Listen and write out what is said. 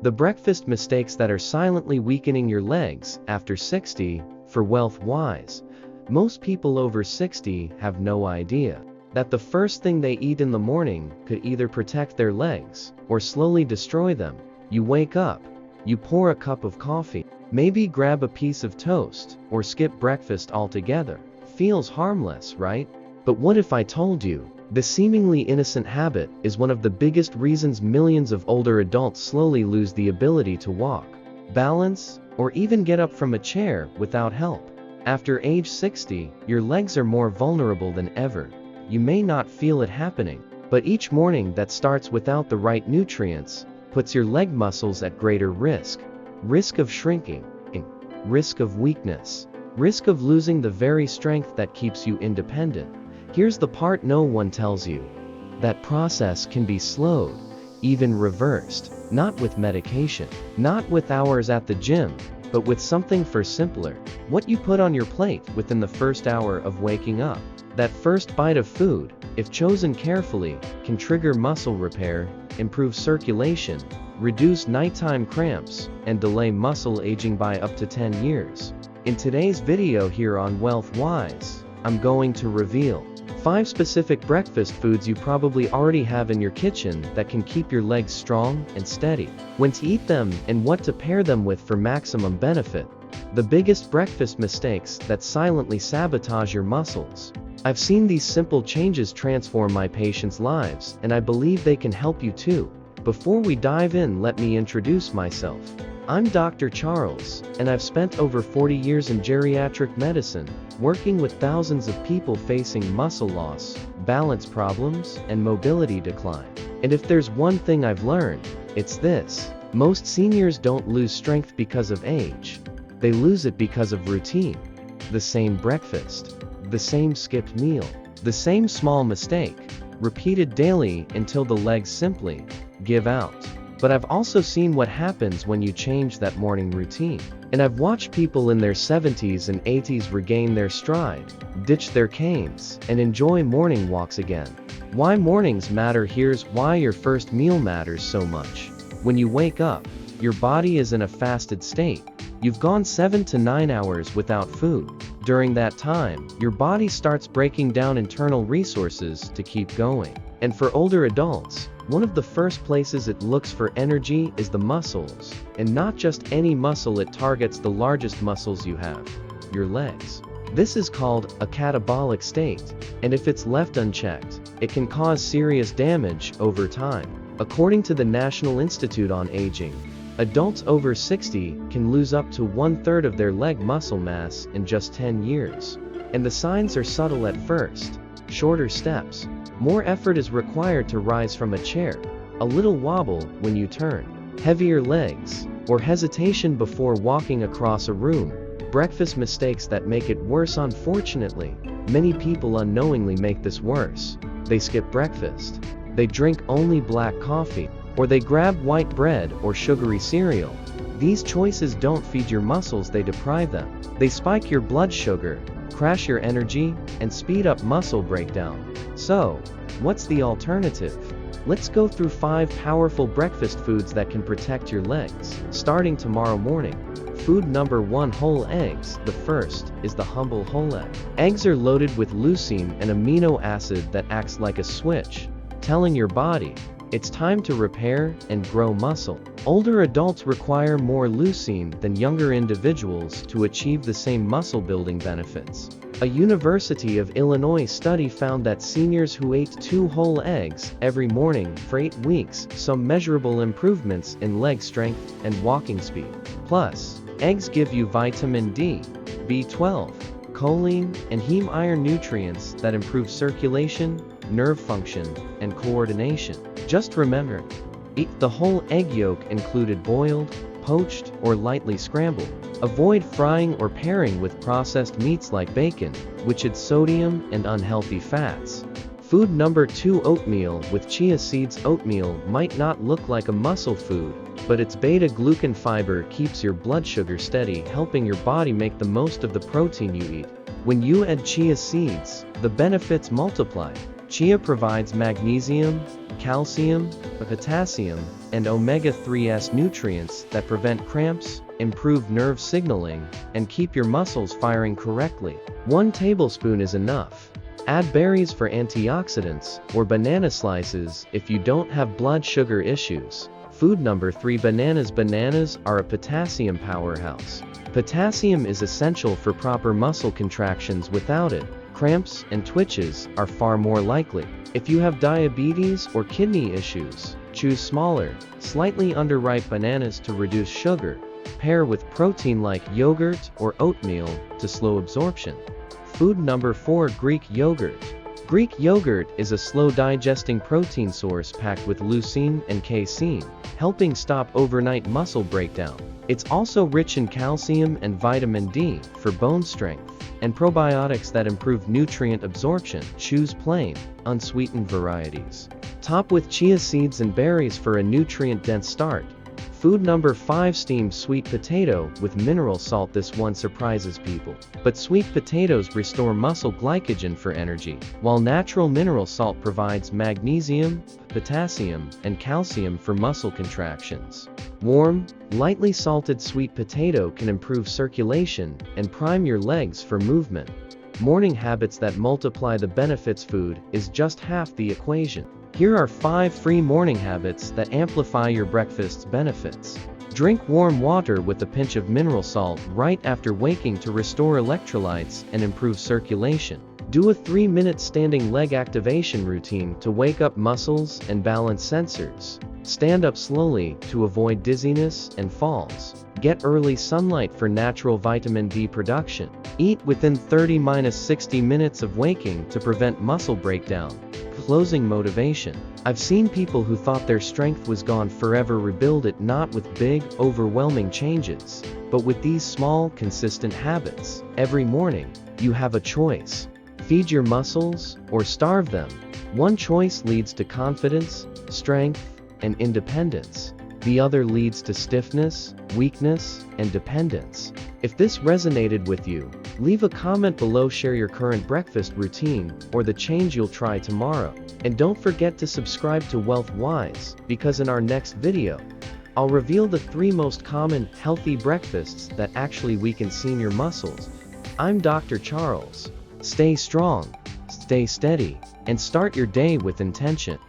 The breakfast mistakes that are silently weakening your legs after 60. For wealth-wise, most people over 60 have no idea that the first thing they eat in the morning could either protect their legs or slowly destroy them. You wake up, you pour a cup of coffee, maybe grab a piece of toast, or skip breakfast altogether. Feels harmless, right? But what if I told you, this seemingly innocent habit is one of the biggest reasons millions of older adults slowly lose the ability to walk, balance, or even get up from a chair without help? After age 60, your legs are more vulnerable than ever. You may not feel it happening, but each morning that starts without the right nutrients puts your leg muscles at greater risk. Risk of shrinking, risk of weakness, risk of losing the very strength that keeps you independent. Here's the part no one tells you. That process can be slowed, even reversed, not with medication, not with hours at the gym, but with something far simpler. What you put on your plate within the first hour of waking up. That first bite of food, if chosen carefully, can trigger muscle repair, improve circulation, reduce nighttime cramps, and delay muscle aging by up to 10 years. In today's video here on Wealth Wise, I'm going to reveal 5 specific breakfast foods you probably already have in your kitchen that can keep your legs strong and steady, when to eat them and what to pair them with for maximum benefit. The biggest breakfast mistakes that silently sabotage your muscles. I've seen these simple changes transform my patients' lives, and I believe they can help you too. Before we dive in, let me introduce myself. I'm Dr. Charles, and I've spent over 40 years in geriatric medicine, working with thousands of people facing muscle loss, balance problems, and mobility decline. And if there's one thing I've learned, it's this. Most seniors don't lose strength because of age. They lose it because of routine. The same breakfast, the same skipped meal, the same small mistake, repeated daily until the legs simply give out. But I've also seen what happens when you change that morning routine. And I've watched people in their 70s and 80s regain their stride, ditch their canes, and enjoy morning walks again. Why mornings matter. Here's why your first meal matters so much. When you wake up, your body is in a fasted state. You've gone 7 to 9 hours without food. During that time, your body starts breaking down internal resources to keep going. And for older adults, one of the first places it looks for energy is the muscles. And not just any muscle, it targets the largest muscles you have, your legs. This is called a catabolic state, and if it's left unchecked, it can cause serious damage over time. According to the National Institute on Aging, adults over 60 can lose up to 1/3 of their leg muscle mass in just 10 years. And the signs are subtle at first. Shorter steps. More effort is required to rise from a chair. A little wobble when you turn. Heavier legs, or hesitation before walking across a room. Breakfast mistakes that make it worse. Unfortunately, many people unknowingly make this worse. They skip breakfast. They drink only black coffee, or they grab white bread or sugary cereal. These choices don't feed your muscles, they deprive them. They spike your blood sugar, crash your energy, and speed up muscle breakdown. So, what's the alternative? Let's go through 5 powerful breakfast foods that can protect your legs, starting tomorrow morning. Food number 1: whole eggs. The first is the humble whole egg. Eggs are loaded with leucine, an amino acid that acts like a switch, telling your body, it's time to repair and grow muscle. Older adults require more leucine than younger individuals to achieve the same muscle building benefits. A University of Illinois study found that seniors who ate 2 whole eggs every morning for 8 weeks saw measurable improvements in leg strength and walking speed. Plus, eggs give you vitamin D, B12, choline, and heme iron nutrients that improve circulation, nerve function, and coordination. Just remember, eat the whole egg yolk, included boiled, poached, or lightly scrambled. Avoid frying or pairing with processed meats like bacon, which adds sodium and unhealthy fats. Food number 2: oatmeal with chia seeds. Oatmeal might not look like a muscle food, but its beta-glucan fiber keeps your blood sugar steady, helping your body make the most of the protein you eat. When you add chia seeds, the benefits multiply. Chia provides magnesium, calcium, potassium, and omega-3s nutrients that prevent cramps, improve nerve signaling, and keep your muscles firing correctly. 1 tablespoon is enough. Add berries for antioxidants, or banana slices if you don't have blood sugar issues. Food number 3. Bananas. Bananas are a potassium powerhouse. Potassium is essential for proper muscle contractions. Without it, cramps and twitches are far more likely. If you have diabetes or kidney issues, choose smaller, slightly underripe bananas to reduce sugar. Pair with protein like yogurt or oatmeal to slow absorption. Food number 4. Greek yogurt. Greek yogurt is a slow-digesting protein source packed with leucine and casein, helping stop overnight muscle breakdown. It's also rich in calcium and vitamin D for bone strength, and probiotics that improve nutrient absorption. Choose plain, unsweetened varieties. Top with chia seeds and berries for a nutrient-dense start. Food number 5. Steamed sweet potato with mineral salt. This one surprises people, but sweet potatoes restore muscle glycogen for energy, while natural mineral salt provides magnesium, potassium, and calcium for muscle contractions. Warm, lightly salted sweet potato can improve circulation and prime your legs for movement. Morning habits that multiply the benefits. Food is just half the equation. Here are 5 free morning habits that amplify your breakfast's benefits. Drink warm water with a pinch of mineral salt right after waking to restore electrolytes and improve circulation. Do a 3-minute standing leg activation routine to wake up muscles and balance sensors. Stand up slowly to avoid dizziness and falls. Get early sunlight for natural vitamin D production. Eat within 30–60 minutes of waking to prevent muscle breakdown. Closing motivation. I've seen people who thought their strength was gone forever rebuild it, not with big, overwhelming changes, but with these small, consistent habits. Every morning, you have a choice. Feed your muscles or starve them. One choice leads to confidence, strength, and independence. The other leads to stiffness, weakness, and dependence. If this resonated with you, leave a comment below. Share your current breakfast routine or the change you'll try tomorrow. And don't forget to subscribe to Wealth Wise, because in our next video, I'll reveal the 3 most common healthy breakfasts that actually weaken senior muscles. I'm Dr. Charles. Stay strong, stay steady, and start your day with intention.